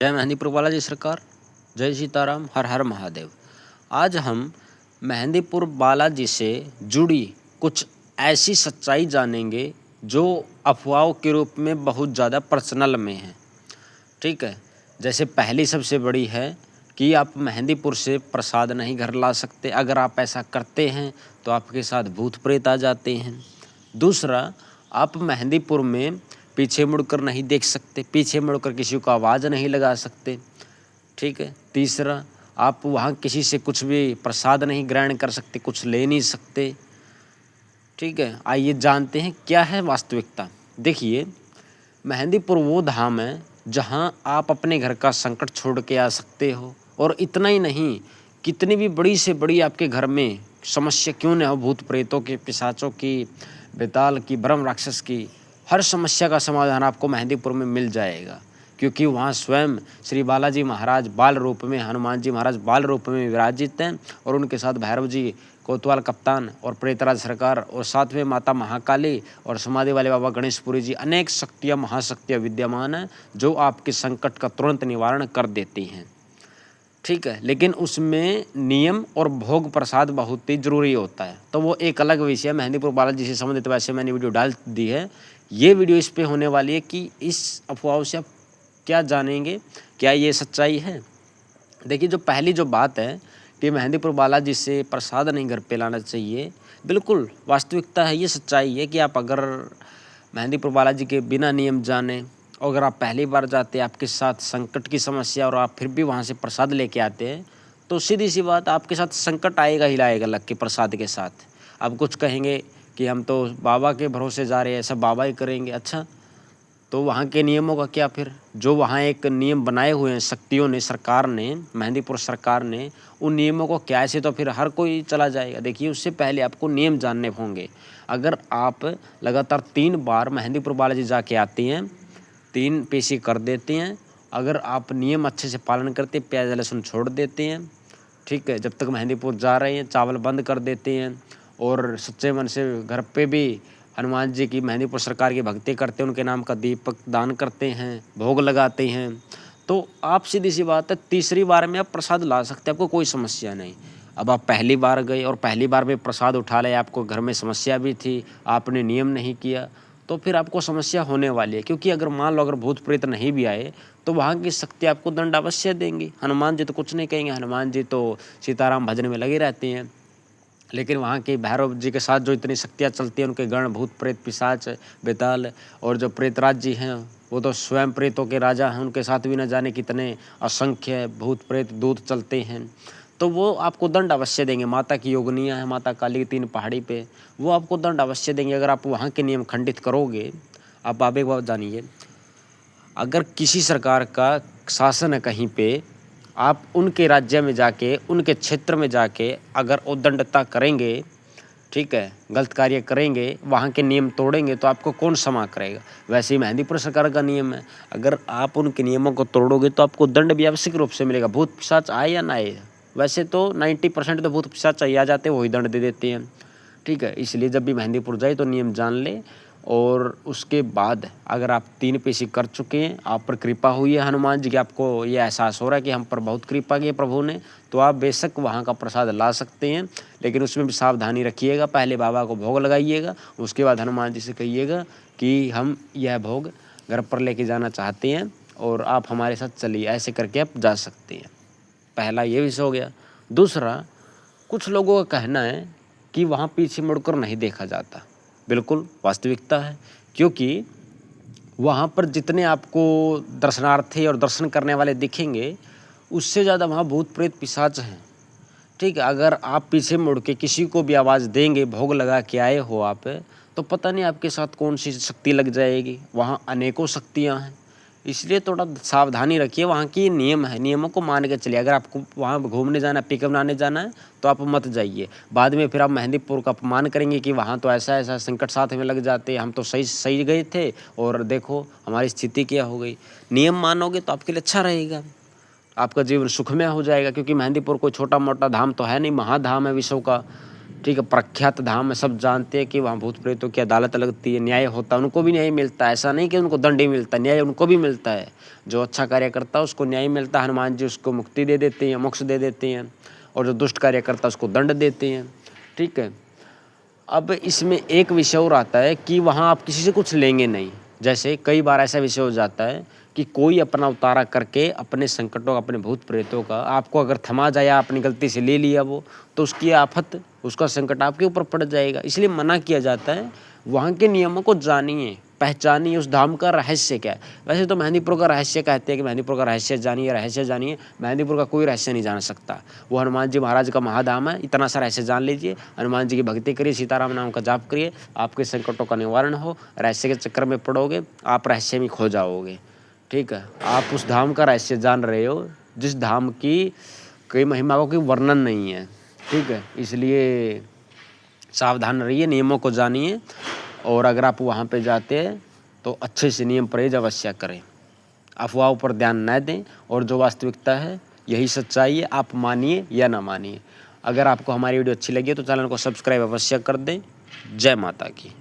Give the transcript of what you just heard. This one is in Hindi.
जय मेहंदीपुर बालाजी सरकार, जय सीताराम, हर हर महादेव। आज हम मेहंदीपुर बालाजी से जुड़ी कुछ ऐसी सच्चाई जानेंगे जो अफवाहों के रूप में बहुत ज़्यादा पर्सनल में है। ठीक है, जैसे पहली सबसे बड़ी है कि आप मेहंदीपुर से प्रसाद नहीं घर ला सकते। अगर आप ऐसा करते हैं तो आपके साथ भूत प्रेत आ जाते हैं। दूसरा, आप मेहंदीपुर में पीछे मुड़कर नहीं देख सकते, पीछे मुड़कर किसी को आवाज़ नहीं लगा सकते। ठीक है। तीसरा, आप वहाँ किसी से कुछ भी प्रसाद नहीं ग्रहण कर सकते, कुछ ले नहीं सकते। ठीक है, आइए जानते हैं क्या है वास्तविकता। देखिए, मेहंदीपुर वो धाम है जहाँ आप अपने घर का संकट छोड़ के आ सकते हो। और इतना ही नहीं, कितनी भी बड़ी से बड़ी आपके घर में समस्या क्यों न हो, भूत प्रेतों की, पिशाचों की, बेताल की, ब्रह्म राक्षस की, हर समस्या का समाधान आपको मेहंदीपुर में मिल जाएगा। क्योंकि वहाँ स्वयं श्री बालाजी महाराज बाल रूप में, हनुमान जी महाराज बाल रूप में विराजित हैं और उनके साथ भैरव जी, कोतवाल कप्तान और प्रेतराज सरकार और साथ में माता महाकाली और समाधि वाले बाबा गणेशपुरी जी, अनेक शक्तियाँ, महाशक्तियाँ विद्यमान हैं जो आपके संकट का तुरंत निवारण कर देती हैं। ठीक है, लेकिन उसमें नियम और भोग प्रसाद बहुत ही जरूरी होता है, तो वो एक अलग विषय है। मेहंदीपुर बालाजी से संबंधित वैसे मैंने वीडियो डाल दी है। ये वीडियो इस पे होने वाली है कि इस अफवाहों से आप क्या जानेंगे, क्या ये सच्चाई है। देखिए, जो पहली जो बात है कि मेहंदीपुर बालाजी से प्रसाद नहीं घर पे लाना चाहिए, बिल्कुल वास्तविकता है, ये सच्चाई है कि आप अगर मेहंदीपुर बालाजी के बिना नियम जाने, और अगर आप पहली बार जाते, आपके साथ संकट की समस्या और आप फिर भी वहाँ से प्रसाद लेके आते हैं, तो सीधी सी बात, आपके साथ संकट आएगा ही आएगा लग के प्रसाद के साथ। आप कुछ कहेंगे कि हम तो बाबा के भरोसे जा रहे हैं, सब बाबा ही करेंगे। अच्छा, तो वहाँ के नियमों का क्या फिर? जो वहाँ एक नियम बनाए हुए हैं शक्तियों ने, सरकार ने, मेहंदीपुर सरकार ने, उन नियमों को क्या, ऐसे तो फिर हर कोई चला जाएगा। देखिए, उससे पहले आपको नियम जानने होंगे। अगर आप लगातार 3 बार मेहंदीपुर बालाजी जाके आती हैं, 3 पेशी कर देते हैं, अगर आप नियम अच्छे से पालन करते, प्याज लहसुन छोड़ देते हैं, ठीक है, जब तक मेहंदीपुर जा रहे हैं चावल बंद कर देते हैं और सच्चे मन से घर पे भी हनुमान जी की, मेहंदीपुर सरकार की भक्ति करते हैं, उनके नाम का दीपक दान करते हैं, भोग लगाते हैं, तो आप सीधी सी बात है तीसरी बार में आप प्रसाद ला सकते हैं, आपको कोई समस्या नहीं। अब आप पहली बार गए और पहली बार में प्रसाद उठा लिया, आपको घर में समस्या भी थी, आपने नियम नहीं किया, तो फिर आपको समस्या होने वाली है। क्योंकि अगर मान लो अगर भूत प्रेत नहीं भी आए तो वहाँ की शक्ति आपको दंड अवश्य देंगी। हनुमान जी तो कुछ नहीं कहेंगे, हनुमान जी तो सीताराम भजन में लगे रहते हैं। लेकिन वहाँ के भैरव जी के साथ जो इतनी शक्तियाँ चलती हैं, उनके गण भूत प्रेत पिशाच बेताल और जो प्रेतराज जी हैं, वो तो स्वयं प्रेतों के राजा हैं, उनके साथ भी न जाने कितने असंख्य भूत प्रेत दूत चलते हैं, तो वो आपको दंड अवश्य देंगे। माता की योगनियाँ हैं, माता काली की 3 पहाड़ी पे, वो आपको दंड अवश्य देंगे अगर आप वहाँ के नियम खंडित करोगे। आप एक बात जानिए, अगर किसी सरकार का शासन है कहीं पे, आप उनके राज्य में जाके, उनके क्षेत्र में जाके अगर उद्दंडता करेंगे, ठीक है, गलत कार्य करेंगे, वहाँ के नियम तोड़ेंगे, तो आपको कौन क्षमा करेगा? वैसे ही मेहंदीपुर सरकार का नियम है, अगर आप उनके नियमों को तोड़ोगे तो आपको दंड भी आवश्यक रूप से मिलेगा। भूत पिशाच आए या ना आए, वैसे तो 90% तो भूत पिशाच आ जाते हैं, वही दंड दे देते हैं। ठीक है, इसलिए जब भी मेहंदीपुर जाए तो नियम जान ले। और उसके बाद अगर आप 3 पेशी कर चुके हैं, आप पर कृपा हुई है हनुमान जी की, आपको ये एहसास हो रहा है कि हम पर बहुत कृपा की है प्रभु ने, तो आप बेशक वहाँ का प्रसाद ला सकते हैं। लेकिन उसमें भी सावधानी रखिएगा, पहले बाबा को भोग लगाइएगा, उसके बाद हनुमान जी से कहिएगा कि हम यह भोग घर पर लेके जाना चाहते हैं और आप हमारे साथ चलिए, ऐसे करके आप जा सकते हैं। पहला ये विषय हो गया। दूसरा, कुछ लोगों का कहना है कि वहाँ पीछे मुड़कर नहीं देखा जाता। बिल्कुल वास्तविकता है, क्योंकि वहाँ पर जितने आपको दर्शनार्थी और दर्शन करने वाले दिखेंगे, उससे ज़्यादा वहाँ भूत प्रेत पिशाच हैं। ठीक है, अगर आप पीछे मुड़ के किसी को भी आवाज़ देंगे, भोग लगा के आए हो आप, तो पता नहीं आपके साथ कौन सी शक्ति लग जाएगी। वहाँ अनेकों शक्तियाँ हैं, इसलिए थोड़ा सावधानी रखिए। वहाँ की नियम है, नियमों को मान के चलिए। अगर आपको वहाँ घूमने जाना है, पिकअप बनाने जाना है, तो आप मत जाइए। बाद में फिर आप मेहंदीपुर का अपमान करेंगे कि वहाँ तो ऐसा ऐसा संकट साथ में लग जाते, हम तो सही सही गए थे और देखो हमारी स्थिति क्या हो गई। नियम मानोगे तो आपके लिए अच्छा रहेगा, आपका जीवन सुखमय हो जाएगा। क्योंकि मेहंदीपुर कोई छोटा मोटा धाम तो है नहीं, महाधाम है विश्व का। ठीक है। प्रख्यात धाम है, सब जानते हैं कि वहाँ भूत प्रेतों की अदालत लगती है, न्याय होता है, उनको भी न्याय मिलता है। ऐसा नहीं कि उनको दंड ही मिलता है, न्याय उनको भी मिलता है। जो अच्छा कार्य करता है उसको न्याय मिलता है, हनुमान जी उसको मुक्ति दे देते हैं, मोक्ष दे देते हैं, और जो दुष्ट कार्य करता है उसको दंड देते हैं। ठीक है। अब इसमें एक विषय और आता है कि वहाँ आप किसी से कुछ लेंगे नहीं। जैसे कई बार ऐसा विषय हो जाता है कि कोई अपना उतारा करके अपने संकटों, अपने भूत प्रेतों का आपको अगर थमा जाए, अपनी गलती से ले लिया वो, तो उसकी आफत, उसका संकट आपके ऊपर पड़ जाएगा। इसलिए मना किया जाता है। वहाँ के नियमों को जानिए, पहचानिए, उस धाम का रहस्य क्या है। वैसे तो मेहंदीपुर का रहस्य कहते हैं कि मेहंदीपुर का रहस्य जानिए, रहस्य जानिए। मेहंदीपुर का कोई रहस्य नहीं जान सकता। वो हनुमान जी महाराज का महाधाम है, इतना सा रहस्य जान लीजिए। हनुमान जी की भक्ति करिए, सीताराम नाम का जाप करिए, आपके संकटों का निवारण हो। रहस्य के चक्कर में पड़ोगे, आप रहस्य में खो जाओगे। ठीक है। आप उस धाम का रहस्य जान रहे हो जिस धाम की कई महिमा को कोई वर्णन नहीं है। ठीक है। इसलिए सावधान रहिए, नियमों को जानिए, और अगर आप वहाँ पे जाते हैं तो अच्छे से नियम परहेज अवश्य करें, अफवाहों पर ध्यान न दें, और जो वास्तविकता है यही सच्चाई है, आप मानिए या ना मानिए। अगर आपको हमारी वीडियो अच्छी लगी तो चैनल को सब्सक्राइब अवश्य कर दें। जय माता की।